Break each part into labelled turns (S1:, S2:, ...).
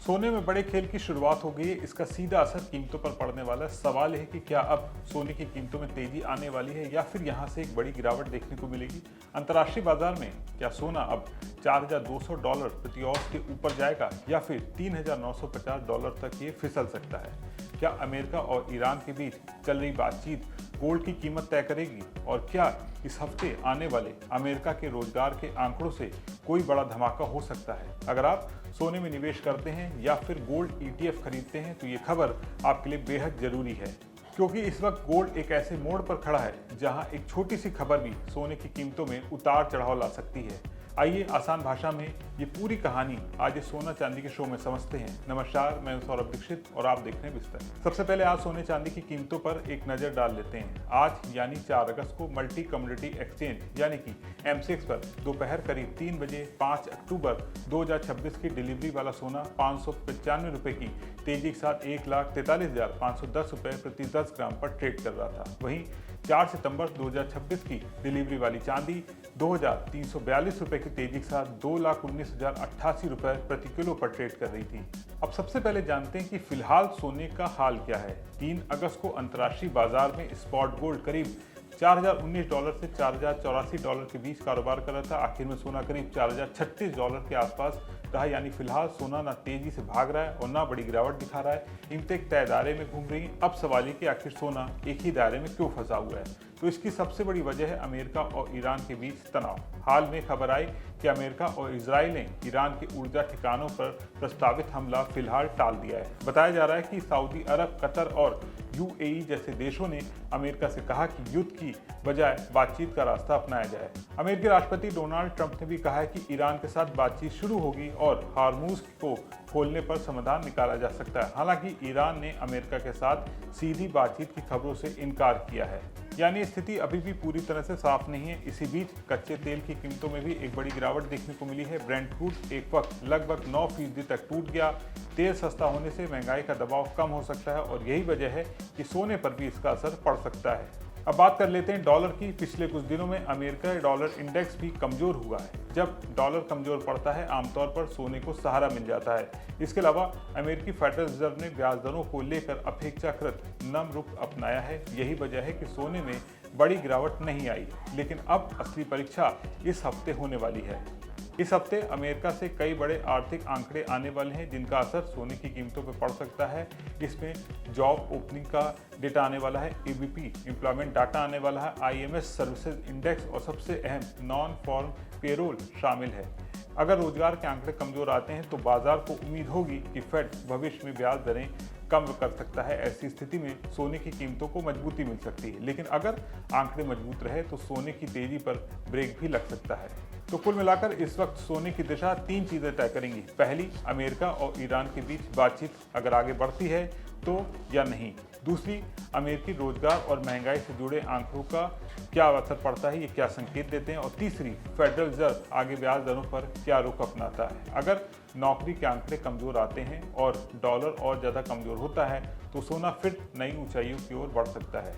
S1: सोने में बड़े खेल की शुरुआत हो गई है। इसका सीधा असर कीमतों पर पड़ने वाला है। सवाल है कि क्या अब सोने की कीमतों में तेजी आने वाली है या फिर यहां से एक बड़ी गिरावट देखने को मिलेगी। अंतर्राष्ट्रीय बाजार में क्या सोना अब $4,200 प्रति औंस के ऊपर जाएगा या फिर $3,950 तक ये फिसल सकता है। क्या अमेरिका और ईरान के बीच चल रही बातचीत गोल्ड की कीमत तय करेगी और क्या इस हफ्ते आने वाले अमेरिका के रोजगार के आंकड़ों से कोई बड़ा धमाका हो सकता है। अगर आप सोने में निवेश करते हैं या फिर गोल्ड ETF खरीदते हैं तो ये खबर आपके लिए बेहद जरूरी है, क्योंकि इस वक्त गोल्ड एक ऐसे मोड़ पर खड़ा है जहां एक छोटी सी खबर भी सोने की कीमतों में उतार चढ़ाव ला सकती है। आइए आसान भाषा में ये पूरी कहानी आज इस सोना चांदी के शो में समझते हैं। नमस्कार, मैं सौरभ दीक्षित और आप देख रहे हैं बिस्तर। सबसे पहले आज सोने चांदी की कीमतों पर एक नजर डाल लेते हैं। आज यानी 4 अगस्त को मल्टी कमोडिटी एक्सचेंज यानी कि MCX पर दोपहर करीब 3 बजे 5 अक्टूबर 2026 की डिलीवरी वाला सोना 595 रुपए की तेजी के साथ 1,43,510 रुपए प्रति 10 ग्राम पर ट्रेड कर रहा था। वहीं 4 सितंबर 2026 की डिलीवरी वाली चांदी 2,342 रुपए की तेजी के साथ 2,19,088 रुपए प्रति किलो पर ट्रेड कर रही थी। अब सबसे पहले जानते हैं कि फिलहाल सोने का हाल क्या है। 3 अगस्त को अंतर्राष्ट्रीय बाजार में स्पॉट गोल्ड करीब $4,019 से $4,084 के बीच कारोबार कर रहा था। आखिर में सोना करीब $4,036 के आसपास रहा, यानी फिलहाल सोना ना तेजी से भाग रहा है और ना बड़ी गिरावट दिखा रहा है। कीमतें एक तय दायरे में घूम रही हैं। अब सवाल है कि आखिर सोना एक ही दायरे में क्यों फंसा हुआ है। तो इसकी सबसे बड़ी वजह है अमेरिका और ईरान के बीच तनाव। हाल में खबर आई कि अमेरिका और इजराइल ने ईरान के ऊर्जा ठिकानों पर प्रस्तावित हमला फिलहाल टाल दिया है। बताया जा रहा है कि सऊदी अरब, कतर और UAE जैसे देशों ने अमेरिका से कहा कि युद्ध की बजाय बातचीत का रास्ता अपनाया जाए। अमेरिकी राष्ट्रपति डोनाल्ड ट्रंप ने भी कहा है कि ईरान के साथ बातचीत शुरू होगी और हार्मूज को खोलने पर समाधान निकाला जा सकता है। हालांकि ईरान ने अमेरिका के साथ सीधी बातचीत की खबरों से इनकार किया है, यानी स्थिति अभी भी पूरी तरह से साफ नहीं है। इसी बीच कच्चे तेल की कीमतों में भी एक बड़ी गिरावट देखने को मिली है। ब्रेंट क्रूड एक वक्त लगभग 9% तक टूट गया। तेल सस्ता होने से महंगाई का दबाव कम हो सकता है और यही वजह है कि सोने पर भी इसका असर पड़ सकता है। अब बात कर लेते हैं डॉलर की। पिछले कुछ दिनों में अमेरिका डॉलर इंडेक्स भी कमजोर हुआ है। जब डॉलर कमजोर पड़ता है आमतौर पर सोने को सहारा मिल जाता है। इसके अलावा अमेरिकी फेडरल रिजर्व ने ब्याज दरों को लेकर अपेक्षाकृत नम रुख अपनाया है। यही वजह है कि सोने में बड़ी गिरावट नहीं आई, लेकिन अब असली परीक्षा इस हफ्ते होने वाली है। इस हफ्ते अमेरिका से कई बड़े आर्थिक आंकड़े आने वाले हैं जिनका असर सोने की कीमतों पर पड़ सकता है। इसमें जॉब ओपनिंग का डेटा आने वाला है, ADP एम्प्लॉयमेंट डाटा आने वाला है, IMS सर्विसेज इंडेक्स और सबसे अहम नॉन फॉर्म पेरोल शामिल है। अगर रोजगार के आंकड़े कमजोर आते हैं तो बाजार को उम्मीद होगी कि फेड भविष्य में ब्याज दरें कम कर सकता है। ऐसी स्थिति में सोने की कीमतों को मजबूती मिल सकती है, लेकिन अगर आंकड़े मजबूत रहे तो सोने की तेजी पर ब्रेक भी लग सकता है। तो कुल मिलाकर इस वक्त सोने की दिशा 3 चीजें तय करेंगी। पहली, अमेरिका और ईरान के बीच बातचीत अगर आगे बढ़ती है तो या नहीं। दूसरी, अमेरिकी रोजगार और महंगाई से जुड़े आंकड़ों का क्या असर पड़ता है, ये क्या संकेत देते हैं। और तीसरी, फेडरल रिजर्व आगे ब्याज दरों पर क्या रुख अपनाता है। अगर नौकरी के आंकड़े कमजोर आते हैं और डॉलर और ज़्यादा कमजोर होता है तो सोना फिर नई ऊंचाइयों की ओर बढ़ सकता है।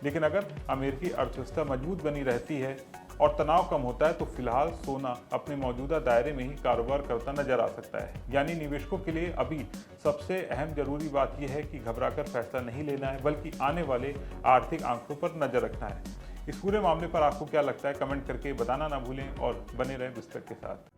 S1: लेकिन अगर अमेरिकी अर्थव्यवस्था मजबूत बनी रहती है और तनाव कम होता है तो फिलहाल सोना अपने मौजूदा दायरे में ही कारोबार करता नजर आ सकता है। यानी निवेशकों के लिए अभी सबसे अहम जरूरी बात यह है कि घबराकर फैसला नहीं लेना है, बल्कि आने वाले आर्थिक आंकड़ों पर नजर रखना है। इस पूरे मामले पर आपको क्या लगता है, कमेंट करके बताना ना भूलें और बने रहें बिस्तर के साथ।